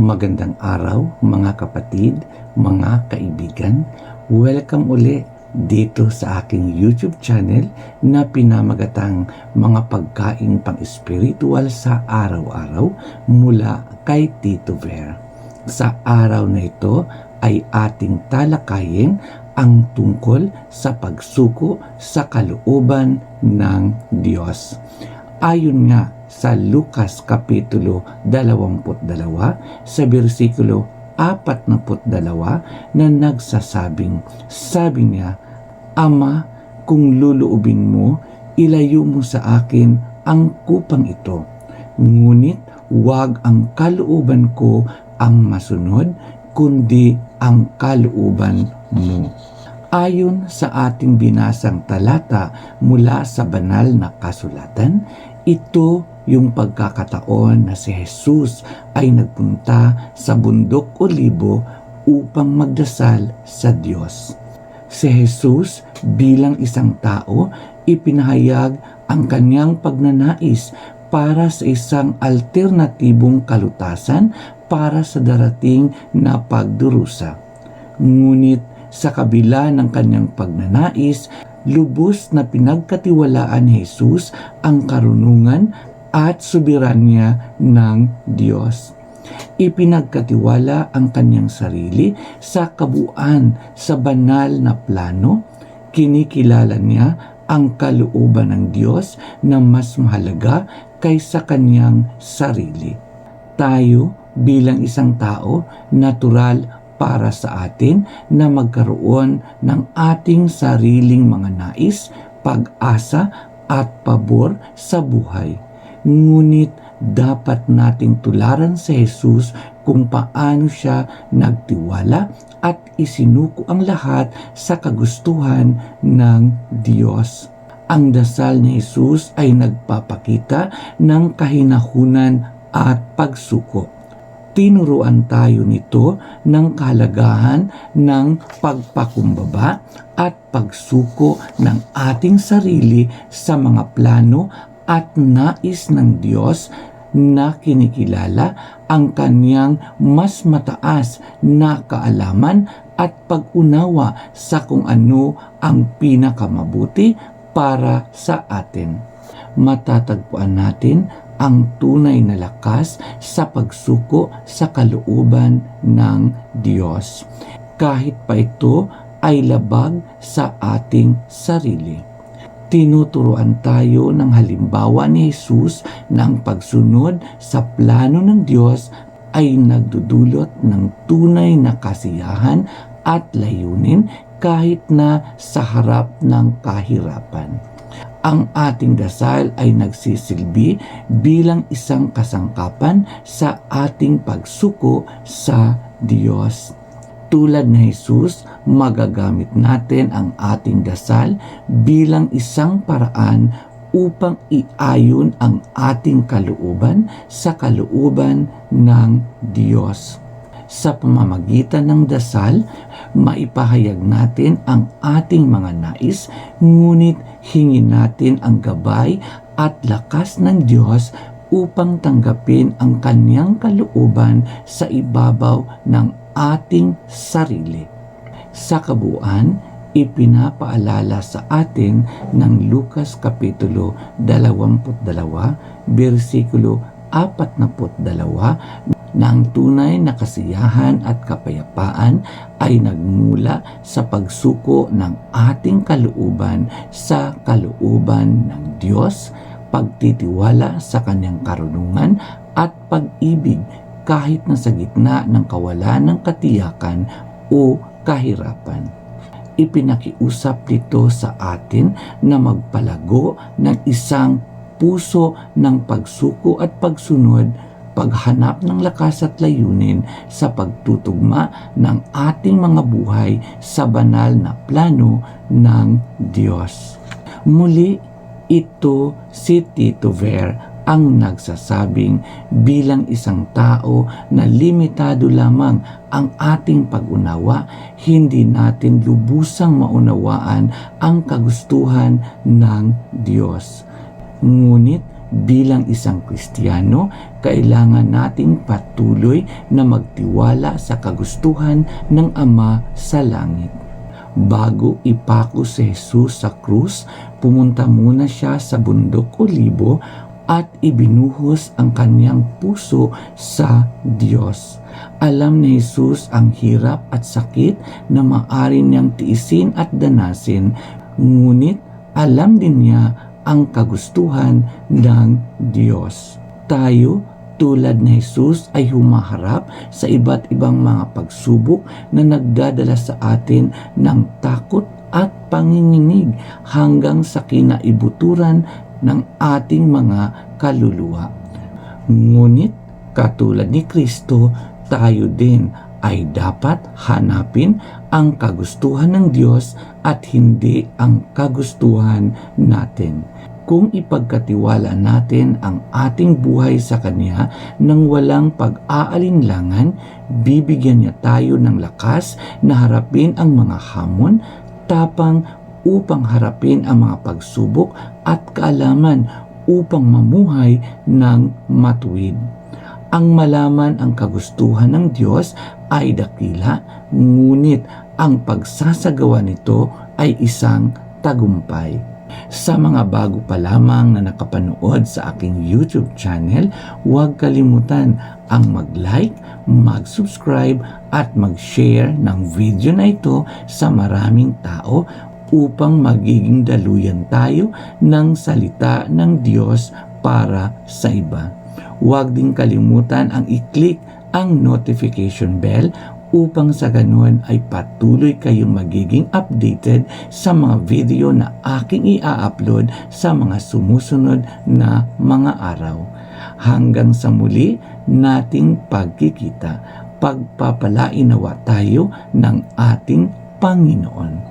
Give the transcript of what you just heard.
Magandang araw mga kapatid, mga kaibigan. Welcome uli dito sa aking YouTube channel na pinamagatang mga pagkain pang-espiritual sa araw-araw mula kay Tito Ver. Sa araw na ito ay ating talakayin ang tungkol sa pagsuko sa kalooban ng Diyos. Ayon nga sa Lucas Kapitulo 22 sa versikulo 42 na nagsasabing, sabi niya, Ama, kung luluubin mo, ilayo mo sa akin ang kupang ito. Ngunit huwag ang kalooban ko ang masunod, kundi ang kalooban mo. Ayon sa ating binasang talata mula sa banal na kasulatan, ito yung pagkakataon na si Jesus ay nagpunta sa bundok Olibo upang magdasal sa Diyos. Si Jesus bilang isang tao, ipinahayag ang kanyang pagnanais para sa isang alternatibong kalutasan para sa darating na pagdurusa. Ngunit sa kabila ng kanyang pagnanais, lubos na pinagkatiwalaan ni Jesus ang karunungan at soberanya ng Diyos. Ipinagkatiwala ang kanyang sarili sa kabuuan sa banal na plano. Kinikilala niya ang kalooban ng Diyos na mas mahalaga kaysa kanyang sarili. Tayo bilang isang tao, natural para sa atin na magkaroon ng ating sariling mga nais, pag-asa at pabor sa buhay. Ngunit dapat nating tularan si Jesus kung paano siya nagtiwala at isinuko ang lahat sa kagustuhan ng Diyos. Ang dasal ni Jesus ay nagpapakita ng kahinahunan at pagsuko. Tinuruan tayo nito ng kahalagahan ng pagpakumbaba at pagsuko ng ating sarili sa mga plano at nais ng Diyos na kinikilala ang kanyang mas mataas na kaalaman at pag-unawa sa kung ano ang pinakamabuti para sa atin. Matatagpuan natin ang tunay na lakas sa pagsuko sa kalooban ng Diyos, kahit pa ito ay labag sa ating sarili. Tinuturuan tayo ng halimbawa ni Jesus na ang pagsunod sa plano ng Diyos ay nagdudulot ng tunay na kasiyahan at layunin kahit na sa harap ng kahirapan. Ang ating dasal ay nagsisilbi bilang isang kasangkapan sa ating pagsuko sa Diyos. Tulad ni Jesus, magagamit natin ang ating dasal bilang isang paraan upang iayon ang ating kalooban sa kalooban ng Diyos. Sa pamamagitan ng dasal, maipahayag natin ang ating mga nais, ngunit hingin natin ang gabay at lakas ng Diyos upang tanggapin ang kanyang kalooban sa ibabaw ng ating sarili. Sa kabuuan, ipinapaalala sa atin ng Lucas Kapitulo 22, versikulo 42, na ang tunay na kasiyahan at kapayapaan ay nagmula sa pagsuko ng ating kalooban sa kalooban ng Diyos, pagtitiwala sa kanyang karunungan at pag-ibig kahit na sa gitna ng kawalan ng katiyakan o kahirapan. Ipinakiusap nito sa atin na magpalago ng isang puso ng pagsuko at pagsunod, paghanap ng lakas at layunin sa pagtutugma ng ating mga buhay sa banal na plano ng Diyos. Muli, ito si Tito Ver ang nagsasabing bilang isang tao na limitado lamang ang ating pag-unawa, hindi natin lubusang maunawaan ang kagustuhan ng Diyos. Ngunit bilang isang Kristiyano, kailangan nating patuloy na magtiwala sa kagustuhan ng Ama sa langit. Bago ipako si Jesus sa krus, pumunta muna siya sa bundok Olibo at ibinuhos ang kanyang puso sa Diyos. Alam ni Jesus ang hirap at sakit na maaari niyang tiisin at danasin, ngunit alam din niya ang kagustuhan ng Diyos. Tayo, tulad ni Jesus, ay humaharap sa iba't ibang mga pagsubok na nagdadala sa atin ng takot at panginginig hanggang sa kinaibuturan ng ating mga kaluluwa. Ngunit katulad ni Kristo, tayo din ay dapat hanapin ang kagustuhan ng Diyos at hindi ang kagustuhan natin. Kung ipagkatiwala natin ang ating buhay sa Kanya nang walang pag-aalinlangan, bibigyan niya tayo ng lakas na harapin ang mga hamon, tapang upang harapin ang mga pagsubok at kaalaman upang mamuhay ng matuwid. Ang malaman ang kagustuhan ng Diyos ay dakila, ngunit ang pagsasagawa nito ay isang tagumpay. Sa mga bago pa lamang na nakapanood sa aking YouTube channel, huwag kalimutan ang mag-like, mag-subscribe at mag-share ng video na ito sa maraming tao upang magiging daluyan tayo ng salita ng Diyos para sa iba. Huwag din kalimutan ang i-click ang notification bell upang sa ganun ay patuloy kayong magiging updated sa mga video na aking i-upload sa mga sumusunod na mga araw. Hanggang sa muli nating pagkikita, pagpapalain nawa tayo ng ating Panginoon.